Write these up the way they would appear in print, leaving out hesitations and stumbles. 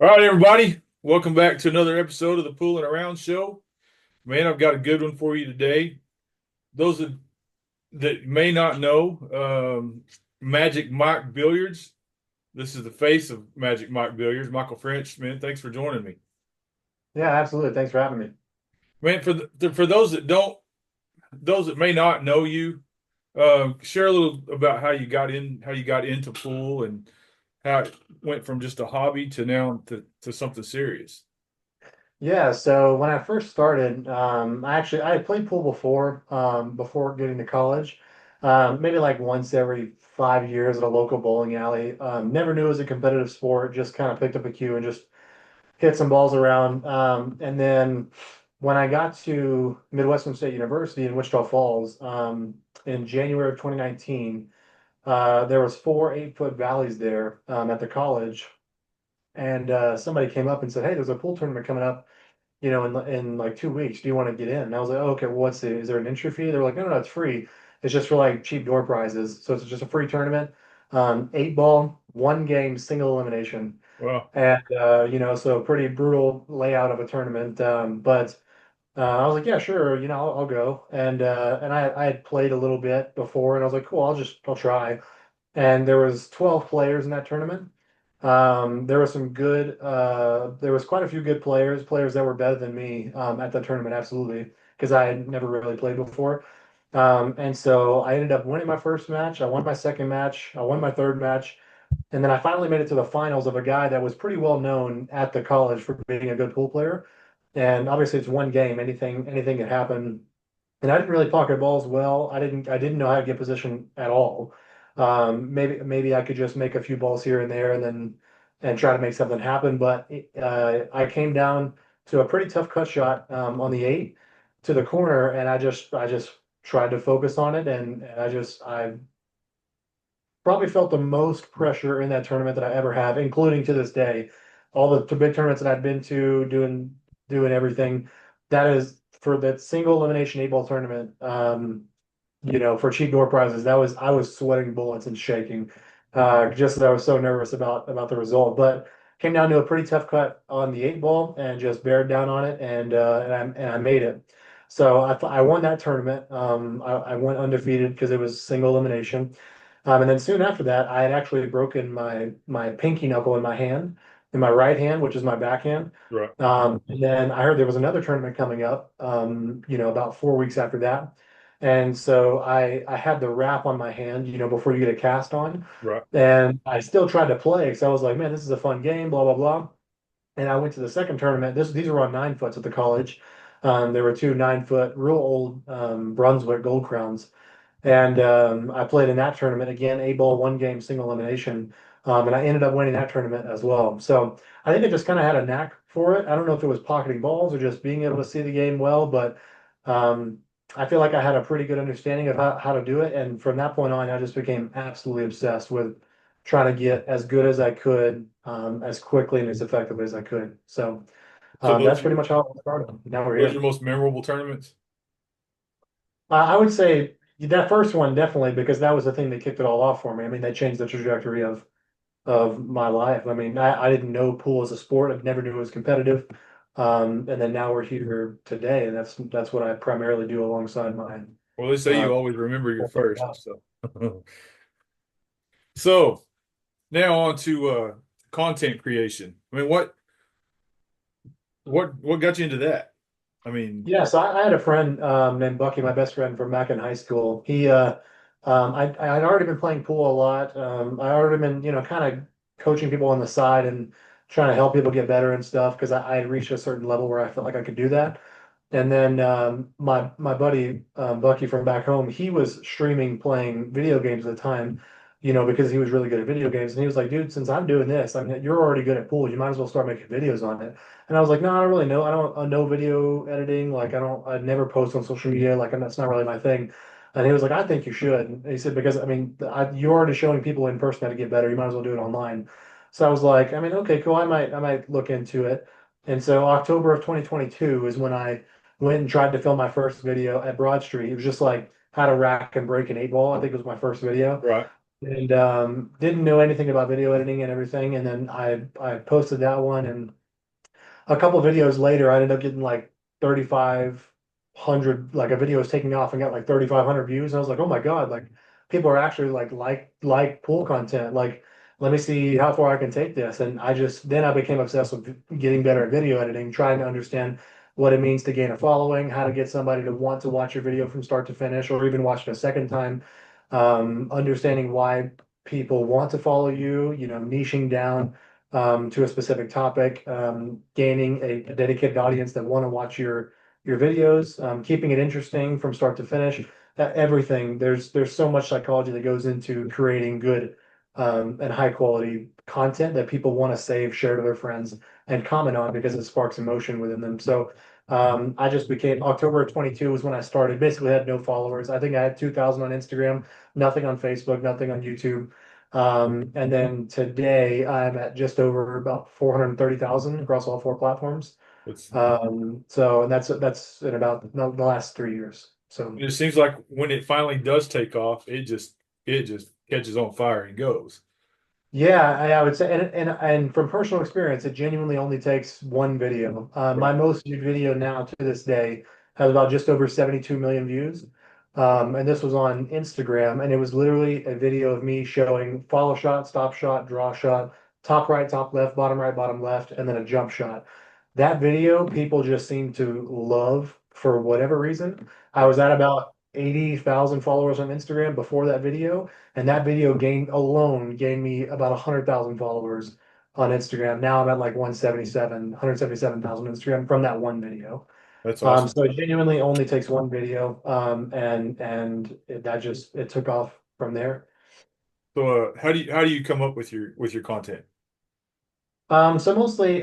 All right, everybody. Welcome back to another episode of the Poolin Around Show. Man, I've got a good one for you today. Those that may not know, Magic Mike Billiards. This is the face of Magic Mike Billiards, Michael French. Man, thanks for joining me. Yeah, absolutely. Thanks for having me. Man, for those that may not know you, share a little about how you got into pool, and how it went from just a hobby to now to something serious. Yeah, so when I first started, I had played pool before getting to college. Maybe like once every 5 years at a local bowling alley. Never knew it was a competitive sport, just kind of picked up a cue and just hit some balls around. And then when I got to Midwestern State University in Wichita Falls, in January of 2019, there was four 8-foot valleys there at the college. And somebody came up and said, "Hey, there's a pool tournament coming up, in like 2 weeks. Do you want to get in?" And I was like, "Oh, okay, well, is there an entry fee?" They're like, "No, no, it's free. It's just for like cheap door prizes. So it's just a free tournament. 8 ball, one game, single elimination." Well, And so pretty brutal layout of a tournament. But I was like, "Yeah, sure, I'll go." And I had played a little bit before, and I was like, "Cool, I'll try." And there was 12 players in that tournament. There was quite a few good players that were better than me at the tournament, absolutely, because I had never really played before. And so I ended up winning my first match. I won my second match. I won my third match. And then I finally made it to the finals of a guy that was pretty well known at the college for being a good pool player. And obviously it's one game, anything can happen. And I didn't really pocket balls well. I didn't know how to get position at all. Maybe I could just make a few balls here and there and try to make something happen. But I came down to a pretty tough cut shot on the eight to the corner, and I just tried to focus on it, and I probably felt the most pressure in that tournament that I ever have, including to this day. All the big tournaments that I've been to, doing everything. That is for that single elimination 8-ball tournament. For cheap door prizes, that was I was sweating bullets and shaking, just that I was so nervous about the result. But came down to a pretty tough cut on the 8 ball and just bared down on it, and I made it. So I won that tournament. I went undefeated because it was single elimination. And then soon after that, I had actually broken my pinky knuckle in my hand, in my right hand, which is my backhand. right. And then I heard there was another tournament coming up, about 4 weeks after that. And so I had the wrap on my hand, before you get a cast on. Right. And I still tried to play because I was like, man, this is a fun game, blah, blah, blah. And I went to the second tournament. These were on 9 foots at the college. There were two 9 foot, real old Brunswick Gold Crowns. And I played in that tournament again, 8-ball, one game, single elimination. And I ended up winning that tournament as well. So I think I just kind of had a knack for it. I don't know if it was pocketing balls or just being able to see the game well, but um, I feel like I had a pretty good understanding of how to do it. And from that point on, I just became absolutely obsessed with trying to get as good as I could, as quickly and as effectively as I could. So So that's pretty much how it started. Now we're those are your here. most memorable tournaments. I would say that first one definitely because that was the thing that kicked it all off for me. I mean, they changed the trajectory of my life. I mean, I didn't know pool as a sport. I never knew it was competitive. And then now we're here today, and that's what I primarily do alongside my Well, they say you always remember your full-time first. job. So, so now on to content creation. I mean, what got you into that? I mean, Yeah, so I had a friend named Bucky, my best friend from back in high school. I'd already been playing pool a lot. I already been, kind of coaching people on the side and trying to help people get better and stuff because I had reached a certain level where I felt like I could do that. And then my buddy Bucky from back home, he was streaming playing video games at the time, because he was really good at video games. And he was like, "Dude, since I'm doing this, I mean, you're already good at pool. You might as well start making videos on it." And I was like, "No, I don't really know. I don't know video editing. Like, I never post on social media. Like, and that's not really my thing." And he was like, "I think you should." And he said, "Because I mean, you're already showing people in person how to get better. You might as well do it online." So I was like, "I mean, okay, cool. I might look into it." And so October of 2022 is when I went and tried to film my first video at Broad Street. It was just like how to rack and break an 8-ball. I think it was my first video. right. and didn't know anything about video editing and everything. And then I posted that one, and a couple videos later, I ended up getting like 3,500, like a video was taking off and got like 3,500 views. And I was like, oh my God, like people are actually like pool content. Like, let me see how far I can take this. And then I became obsessed with getting better at video editing, trying to understand what it means to gain a following, how to get somebody to want to watch your video from start to finish, or even watch it a second time. Understanding why people want to follow you, niching down to a specific topic, gaining a dedicated audience that want to watch your videos, keeping it interesting from start to finish. Everything there's so much psychology that goes into creating good and high quality content that people want to save, share to their friends, and comment on because it sparks emotion within them. So I just became October of 22 was when I started. Basically, had no followers. I think I had 2,000 on Instagram, nothing on Facebook, nothing on YouTube. And then today I'm at just over about 430,000 across all four platforms. It's And that's in about the last 3 years. So it seems like when it finally does take off, it just catches on fire and goes. yeah, I would say, and from personal experience, it genuinely only takes one video. My most viewed video now to this day has about just over 72 million views. And this was on Instagram, and it was literally a video of me showing follow shot, stop shot, draw shot, top right, top left, bottom right, bottom left, and then a jump shot. That video, people just seem to love for whatever reason. I was at about 80,000 followers on Instagram before that video. And that video gained me about 100,000 followers on Instagram. Now I'm at like 177,000 on Instagram from that one video. That's awesome. So it genuinely only takes one video, it took off from there. So, how do you come up with your content? So mostly,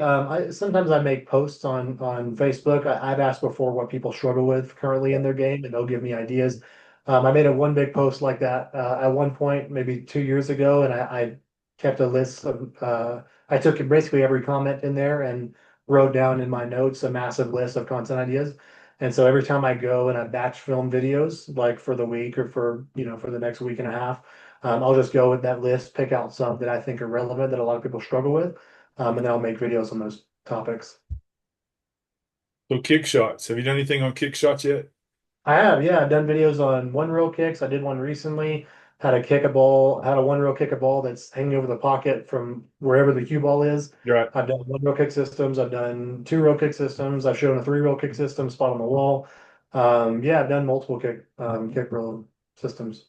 sometimes I make posts on Facebook. I've asked before what people struggle with currently in their game, and they'll give me ideas. I made a one big post like that at one point, maybe 2 years ago, and I kept a list of. I took basically every comment in there and wrote down in my notes a massive list of content ideas. And so every time I go and I batch film videos, like for the week or for the next week and a half, I'll just go with that list, pick out some that I think are relevant that a lot of people struggle with, and then I'll make videos on those topics. So kick shots. Have you done anything on kick shots yet? I have, yeah, I've done videos on one reel kicks. I did one recently. Had a one reel kick a ball that's hanging over the pocket from wherever the cue ball is. You're right. I've done one reel kick systems. I've done two reel kick systems. I've shown a three reel kick system spot on the wall. Yeah, I've done multiple kick reel systems.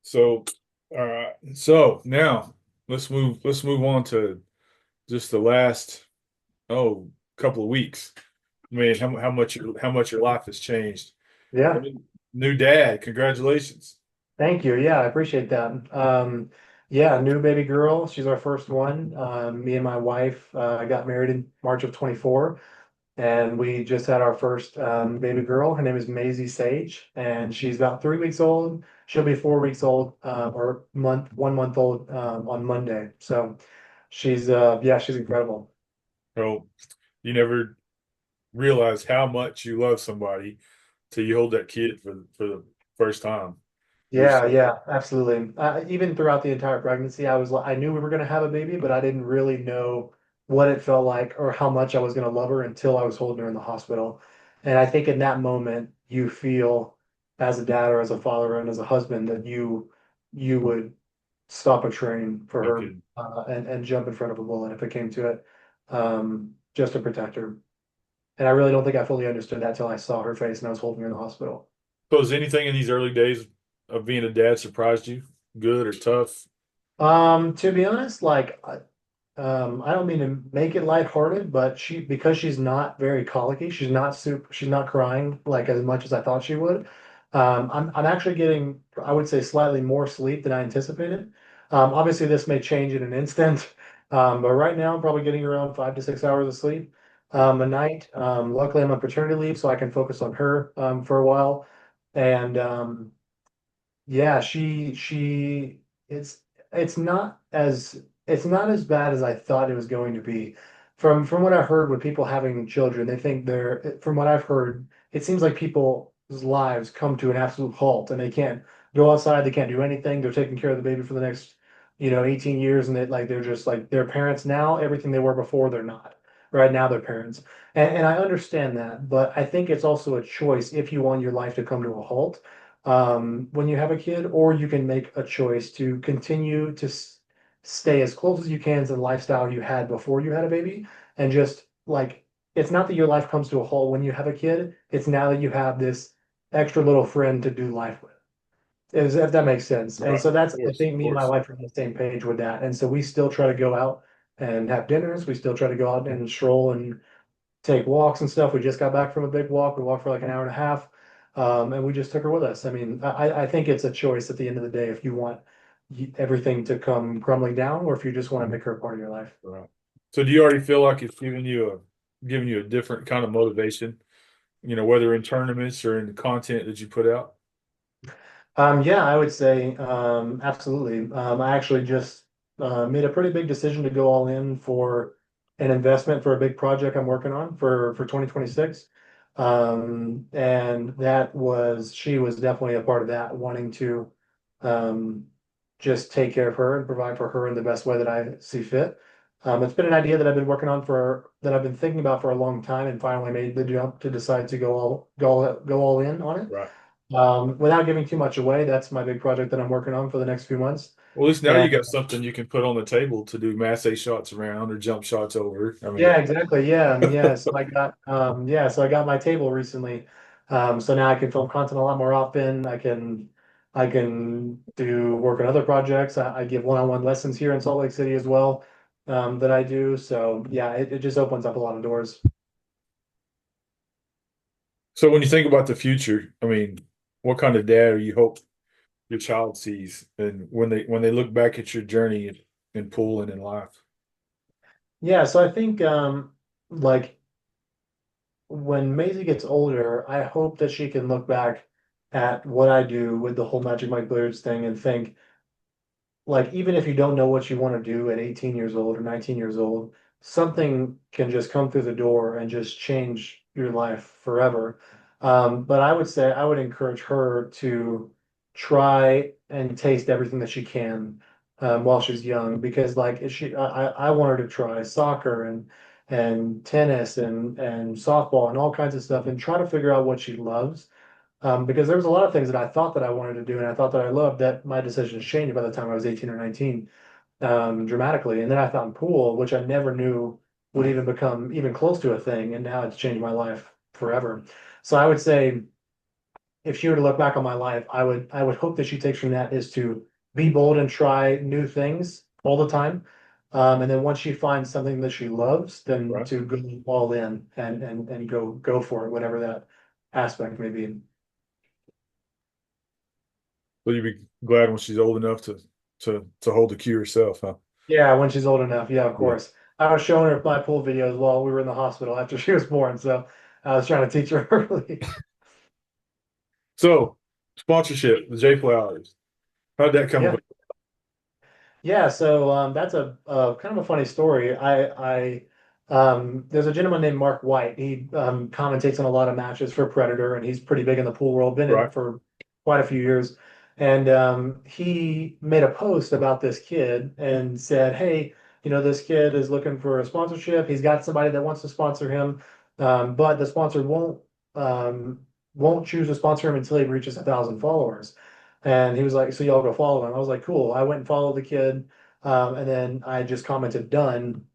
So, all right. So now let's move on to just the last couple of weeks. I mean, how much your life has changed. Yeah. New dad, congratulations. Thank you. Yeah, I appreciate that. Yeah, new baby girl. She's our first one. Me and my wife got married in March of 24, and we just had our first baby girl. Her name is Maisie Sage, and she's about 3 weeks old. She'll be 4 weeks old, or 1 month old on Monday. So yeah, she's incredible. So you never realize how much you love somebody till you hold that kid for the first time. You're Yeah, just like, yeah, absolutely. Even throughout the entire pregnancy, I knew we were going to have a baby, but I didn't really know what it felt like or how much I was going to love her until I was holding her in the hospital. And I think in that moment, you feel as a dad or as a father and as a husband that you would stop a train for no her kidding. and jump in front of a bullet if it came to it, just to protect her. And I really don't think I fully understood that till I saw her face and I was holding her in the hospital. So has anything in these early days of being a dad surprised you? Good or tough? To be honest, I don't mean to make it lighthearted, but because she's not very colicky, she's not crying like as much as I thought she would. I'm actually getting, I would say, slightly more sleep than I anticipated. Obviously, this may change in an instant, but right now I'm probably getting around 5 to 6 hours of sleep a night. Luckily, I'm on paternity leave, so I can focus on her for a while, and yeah, it's it's not as it's not as bad as I thought it was going to be. From what I heard with people having children, they think from what I've heard, it seems like people's lives come to an absolute halt and they can't go outside. They can't do anything. They're taking care of the baby for the next, 18 years, and they're just like their parents now. Everything they were before, they're not. Right now, they're parents, and I understand that, but I think it's also a choice if you want your life to come to a halt when you have a kid, or you can make a choice to continue to stay as close as you can to the lifestyle you had before you had a baby, and just like it's not that your life comes to a halt when you have a kid. It's now that you have this extra little friend to do life with. Is if that makes sense. And Right. so that's, Of I course. think Of me and my course. wife are on the same page with that. And so we still try to go out and have dinners. We still try to go out and stroll and take walks and stuff. We just got back from a big walk. We walked for like an hour and a half. And we just took her with us. I mean, I think it's a choice at the end of the day if you want everything to come crumbling down or if you just want to make her a part of your life. Right. So do you already feel like it's giving you a different kind of motivation, whether in tournaments or in the content that you put out? Yeah, I would say absolutely. I actually just made a pretty big decision to go all in for an investment for a big project I'm working on for 2026. And she was definitely a part of that, wanting to um, just take care of her and provide for her in the best way that I see fit. It's been an idea that I've been working on that I've been thinking about for a long time, and finally made the jump to decide to go all in on it. Right. Without giving too much away, that's my big project that I'm working on for the next few months. Well, at least now you And got something you can put on the table to do mass A shots around or jump shots over. I mean, yeah, exactly. So I got my table recently. So now I can film content a lot more often. I can do work on other projects. I give one-on-one lessons here in Salt Lake City as well, that I do. So yeah, it just opens up a lot of doors. so when you think about the future, I mean, what kind of dad you hope your child sees, and when they look back at your journey in pool and in life? Yeah, so I think like when Maisie gets older, I hope that she can look back at what I do with the whole Magic Mike Billiards thing and think, like, even if you don't know what you want to do at 18 years old or 19 years old, something can just come through the door and just change your life forever. But I would say I would encourage her to try and taste everything that she can while she's young, because like I want her to try soccer and tennis and softball and all kinds of stuff and try to figure out what she loves, because there was a lot of things that I thought that I wanted to do and I thought that I loved that my decisions changed by the time I was 18 or 19, dramatically. And then I found pool, which I never knew would even become even close to a thing. And now it's changed my life forever. So I would say if she were to look back on my life, I would hope that she takes from that is to be bold and try new things all the time. And then once she finds something that she loves, then Right. to go all in and go for it, whatever that aspect may be. So you'd be glad when she's old enough to hold the cue herself, huh? Yeah, when she's old enough. Yeah, of Yeah. course. I was showing her my pool videos while we were in the hospital after she was born, so I was trying to teach her early. So sponsorship, the J Flowers. How'd that come Yeah. about? Yeah, so that's a kind of a funny story. There's a gentleman named Mark White. He commentates on a lot of matches for Predator, and he's pretty big in the pool world. Been in Right. it for quite a few years, and he made a post about this kid and said, "Hey, this kid is looking for a sponsorship. He's got somebody that wants to sponsor him, but the sponsor won't choose to sponsor him until he reaches 1,000 followers." And he was like, "So y'all go follow him." I was like, "Cool." I went and followed the kid, and then I just commented "done,"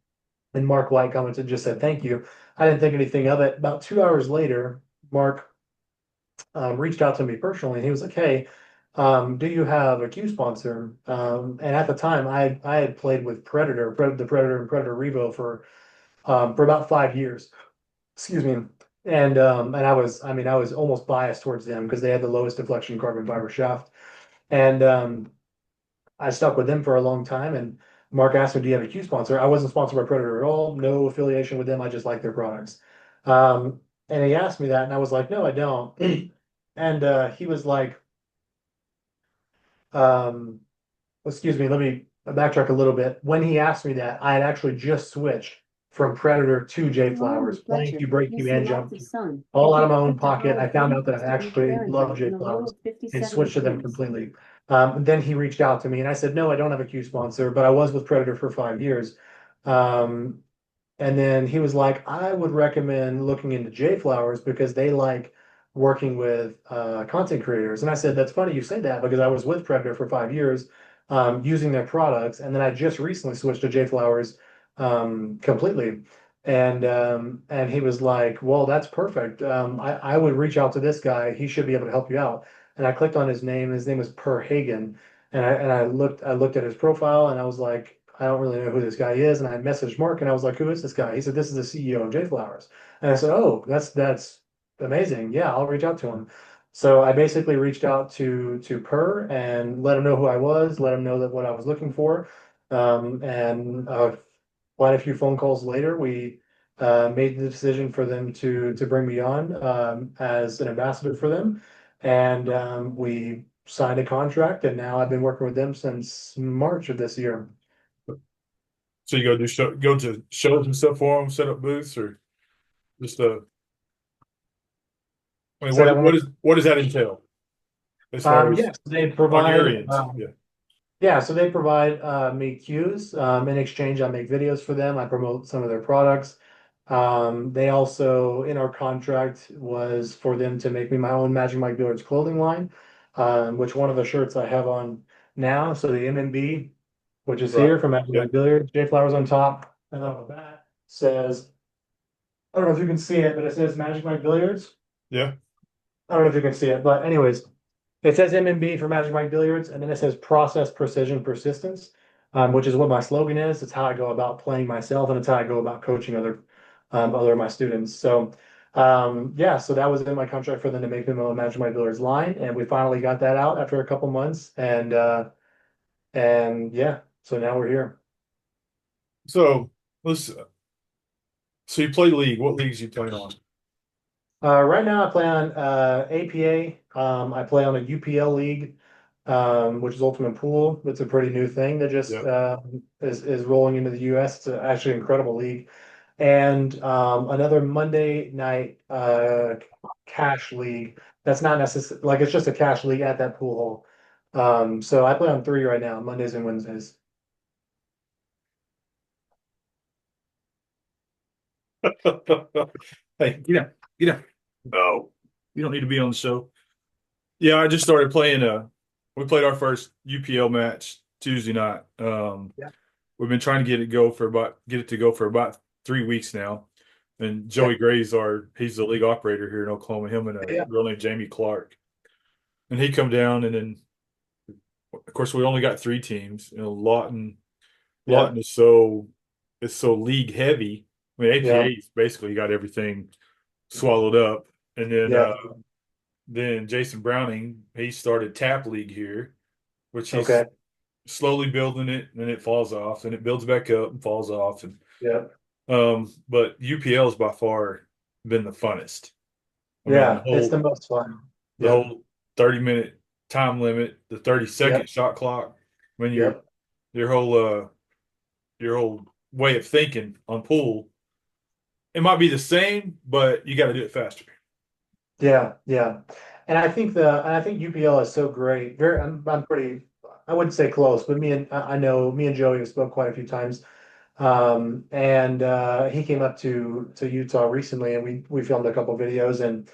and Mark White commented, just said "thank you." I didn't think anything of it. About 2 hours later, Mark reached out to me personally, and he was like, "Hey, do you have a Q sponsor?" And at the time, I had played with the Predator and Predator Revo for about 5 years. Excuse me. And I was almost biased towards them because they had the lowest deflection carbon fiber shaft. And I stuck with them for a long time. And Mark asked me, "Do you have a Q sponsor?" I wasn't sponsored by Predator at all, no affiliation with them. I just like their products. And he asked me that, and I was like, "No, I don't." And he was like, um, excuse me, let me backtrack a little bit. When he asked me that, I had actually just switched from Predator to Jay Flowers, playing cue, break cue, and jump cue, all out of my own pocket. I found out that I actually love Jay Flowers and switched to them completely. Then he reached out to me, and I said, no, I don't have a Q sponsor, but I was with Predator for 5 years. Um, and then he was like, I would recommend looking into J Flowers because they like working with content creators. And I said, that's funny you say that because I was with Predator for 5 years using their products. And then I just recently switched to J Flowers completely. And he was like, well, that's perfect. I would reach out to this guy. He should be able to help you out. And I clicked on his name. His name is Per Hagen. And I looked at his profile and I was like, I don't really know who this guy is. And I messaged Mark and I was like, who is this guy? He said, this is the CEO of J Flowers. And I said, oh, that's amazing. Yeah, I'll reach out to him. So I basically reached out to Per and let him know who I was, let him know that what I was looking for. And quite a few phone calls later, we made the decision for them to bring me on as an ambassador for them. And we signed a contract, and now I've been working with them since March of this year. So you go to shows and stuff for them, set up booths, or just I mean, Say that one more. what does that entail as far as Yes, they on your provide. end? Yeah. Yeah, so they provide me cues. In exchange, I make videos for them. I promote some of their products. They also, in our contract, was for them to make me my own Magic Mike Billiards clothing line, which one of the shirts I have on now. So the MMB, which is Right. here from Magic Yeah. Mike Billiards, J Flowers on top, and on the back says, I don't know if you can see it, but it says Magic Mike Billiards. Yeah. I don't know if you can see it, but anyways, it says MMB for Magic Mike Billiards, and then it says Process, Precision, Persistence, which is what my slogan is. It's how I go about playing myself, and it's how I go about coaching other of my students. So, yeah, so that was in my contract for them to make them a Magic Mike Billiards line, and we finally got that out after a couple months, and yeah, so now we're here. So let's. So you play league. What leagues you play on? Right now, I play on APA. I play on a UPL league, which is Ultimate Pool. It's a pretty new thing that just Yep. is rolling into the US. It's actually an incredible league. And another Monday night cash league. That's not necessarily like it's just a cash league at that pool hall. So I play on three right now, Mondays and Wednesdays. Hey, get out. No, you don't need to be on the show. Yeah, I just started playing. We played our first UPL match Tuesday night. Yeah. We've been trying to get it to go for about 3 weeks now. And Yeah. Joey Gray's he's the league operator here in Oklahoma. Him and a Yeah. girl named Jamie Clark. And he come down, and then of course we only got 3 teams. You know, Yeah. Lawton is it's so league heavy. I mean, Yeah. APA's basically got everything swallowed up. And Yeah. then Jason Browning, he started Tap League here, which he's Okay. slowly building it, and it falls off, and it builds back up and falls off. And Yeah. but UPL's by far been the funnest. I mean, Yeah. It's the most fun. the Yep. whole 30-minute time limit, the 30-second Yep. shot clock. When Yep. your whole way of thinking on pool, it might be the same, but you got to do it faster. Yeah, yeah. And I think UPL is so great. I'm pretty I wouldn't say close, but I know me and Joey have spoke quite a few times. And he came up to Utah recently and we filmed a couple videos and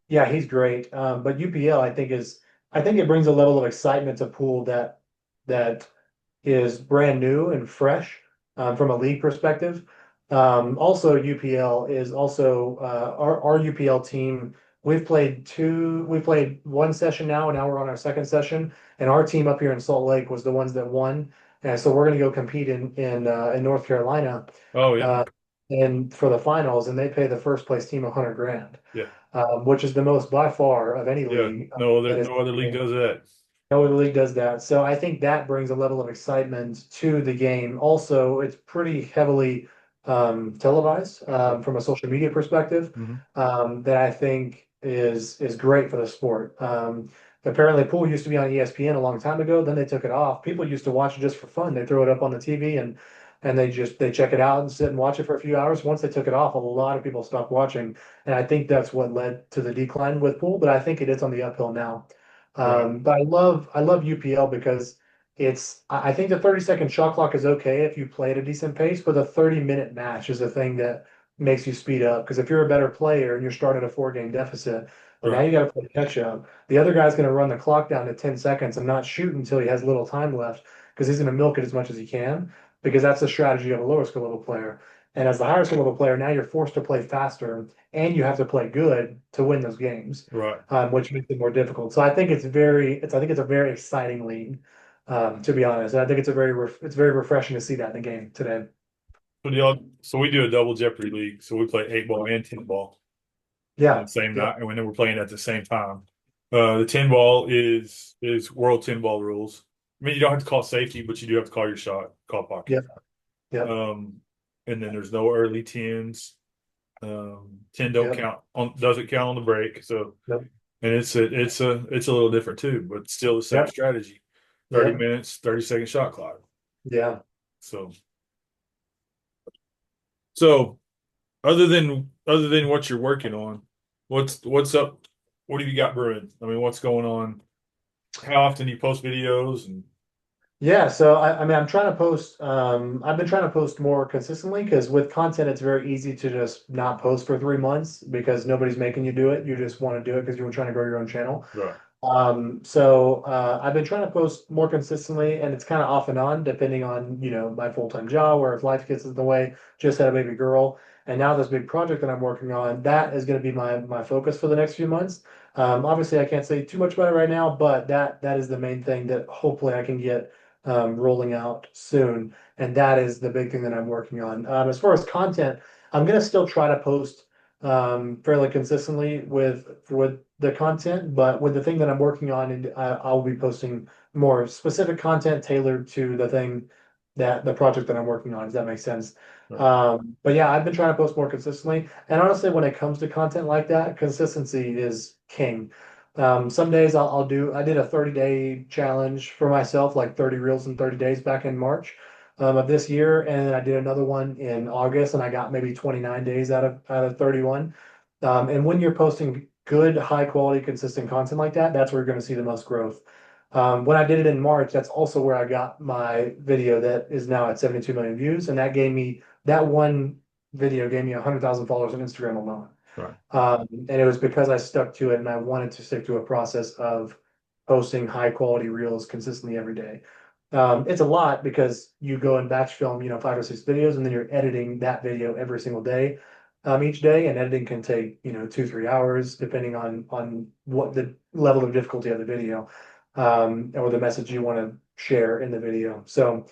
yeah, he's great. But UPL I think it brings a level of excitement to pool that is brand new and fresh from a league perspective. Also, UPL is also our UPL team. We played one session now, and now we're on our second session. And our team up here in Salt Lake was the ones that won. And so we're going to go compete in North Carolina, Oh yeah, uh, and for the finals, and they pay the first place team 100 grand, yeah, which is the most by far of any yeah. league that is. No other league does that. No other league does that. So I think that brings a level of excitement to the game. Also, it's pretty heavily televised from a social media perspective Hmm. that I think is great for the sport. Apparently, pool used to be on ESPN a long time ago. Then they took it off. People used to watch it just for fun. They throw it up on the TV, and and they check it out and sit and watch it for a few hours. Once they took it off, a lot of people stopped watching, and I think that's what led to the decline with pool. But I think it is on the uphill now. Right. But I love UPL because I think the 30-second shot clock is okay if you play at a decent pace, but the 30-minute match is the thing that makes you speed up. Because if you're a better player and you're starting a 4-game deficit, well, now Right. you got to play catch up. The other guy's going to run the clock down to 10 seconds and not shoot until he has little time left because he's going to milk it as much as he can because that's the strategy of a lower skill level player. And as the higher skill level player, now you're forced to play faster and you have to play good to win those games, Right. which makes it more difficult. So I think it's a very exciting league, to be honest. And I think it's very refreshing to see that in the game today. So we do a double Jeopardy league. So we play 8 ball and 10 ball on Yeah, the same yeah, night, and then we're playing at the same time. The 10 ball is world 10 ball rules. I mean, you don't have to call safety, but you do have to call your shot, call yeah, pocket. yeah, Um, and then there's no early tens. 10 don't yeah, count on doesn't count on the break. So yeah, and it's a little different too, but still the same yeah, strategy. 30 yeah, minutes, 30-second shot clock. yeah. So so other than what you're working on, what's up? What have you got brewing? I mean, what's going on? How often do you post videos? And Yeah, so I mean, I'm trying to post. I've been trying to post more consistently because with content, it's very easy to just not post for 3 months because nobody's making you do it. You just want to do it because you're trying to grow your own channel. right, I've been trying to post more consistently, and it's kind of off and on depending on, my full-time job or if life gets in the way. Just had a baby girl, and now this big project that I'm working on, that is going to be my focus for the next few months. Obviously, I can't say too much about it right now, but that is the main thing that hopefully I can get rolling out soon, and that is the big thing that I'm working on. As far as content, I'm going to still try to post fairly consistently with the content, but with the thing that I'm working on, and I'll be posting more specific content tailored to the thing that the project that I'm working on. Does that make sense? right, But yeah, I've been trying to post more consistently, and honestly, when it comes to content like that, consistency is king. Some days I did a 30-day challenge for myself, like 30 reels in 30 days back in March of this year, and I did another one in August, and I got maybe 29 days out of 31. And when you're posting good, high quality, consistent content like that, that's where you're going to see the most growth. When I did it in March, that's also where I got my video that is now at 72 million views, and that one video gave me 100,000 followers on Instagram alone. right, And it was because I stuck to it and I wanted to stick to a process of posting high quality reels consistently every day. It's a lot because you go and batch film, 5 or 6 videos, and then you're editing that video every single day, each day, and editing can take, 2, 3 hours depending on what the level of difficulty of the video, or the message you want to share in the video. So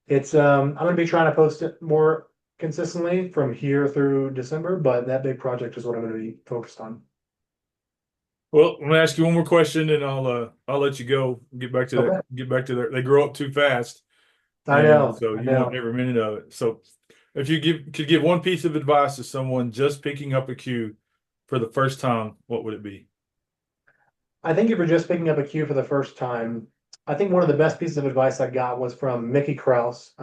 I'm going to be trying to post it more consistently from here through December, but that big project is what I'm going to be focused on. well, I'm gonna ask you one more question, and I'll let you go. Okay. Get back to their. They grow up too fast, I and know, so I you want know. every minute of it. So, if you could give one piece of advice to someone just picking up a cue for the first time, what would it be? I think if you're just picking up a cue for the first time, I think one of the best pieces of advice I got was from Mickey Krause.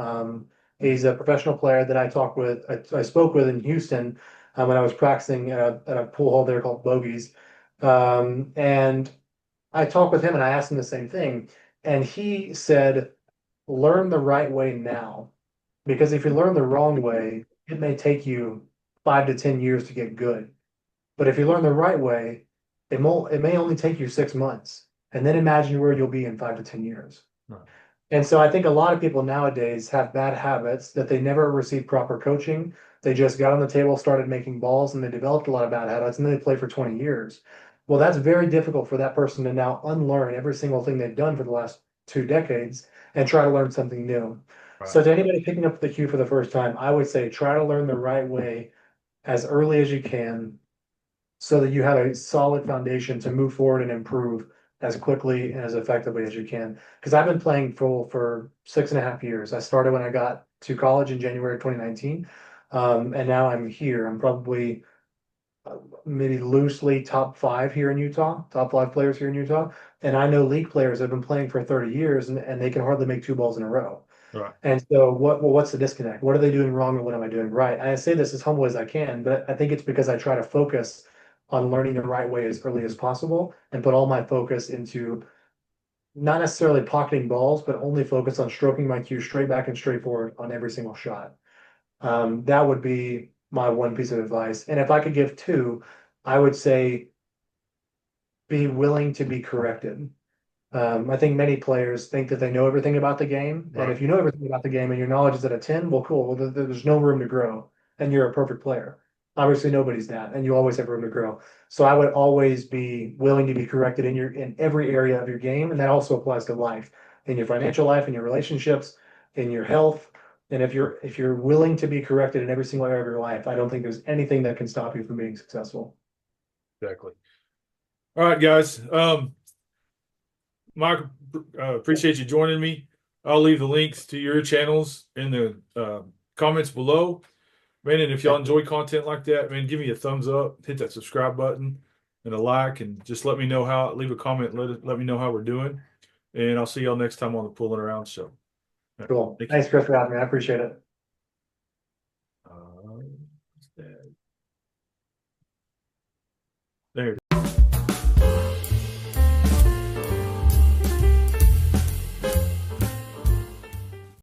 He's a professional player that I spoke with in Houston when I was practicing at a pool hall there called Bogies. And I talked with him and I asked him the same thing. And he said, learn the right way now. Because if you learn the wrong way, it may take you 5 to 10 years to get good. But if you learn the right way, it may only take you 6 months. And then imagine where you'll be in 5 to 10 years. Right. And so I think a lot of people nowadays have bad habits that they never received proper coaching. They just got on the table, started making balls, and they developed a lot of bad habits, and then they play for 20 years. Well, that's very difficult for that person to now unlearn every single thing they've done for the last 2 decades and try to learn something new. Right. So to anybody picking up the cue for the first time, I would say try to learn the right way as early as you can so that you have a solid foundation to move forward and improve as quickly and as effectively as you can. Because I've been playing full for 6.5 years. I started when I got to college in January 2019, and now I'm here. I'm probably maybe loosely top five here in Utah, top five players here in Utah. And I know league players that have been playing for 30 years and they can hardly make two balls in a row. Right. And so what's the disconnect? What are they doing wrong and what am I doing right? I say this as humble as I can, but I think it's because I try to focus on learning the right way as early as possible and put all my focus into not necessarily pocketing balls, but only focus on stroking my cue straight back and straight forward on every single shot. That would be my one piece of advice. And if I could give two, I would say be willing to be corrected. I think many players think that they know everything about the game, and Right. if you know everything about the game and your knowledge is at a 10, well, cool. Well, there's no room to grow, and you're a perfect player. Obviously, nobody's that, and you always have room to grow. So I would always be willing to be corrected in every area of your game, and that also applies to life, in your financial life, in your relationships, in your health. And if you're willing to be corrected in every single area of your life, I don't think there's anything that can stop you from being successful. Exactly. All right, guys. Michael, appreciate you joining me. I'll leave the links to your channels in the comments below. Man, and if y'all enjoy content like that, man, give me a thumbs up, hit that subscribe button and a like, and just let me know leave a comment, let me know how we're doing. And I'll see y'all next time on the Pulling Around Show. All right, Cool. thank you. Thanks, Chris, for having me. I appreciate it.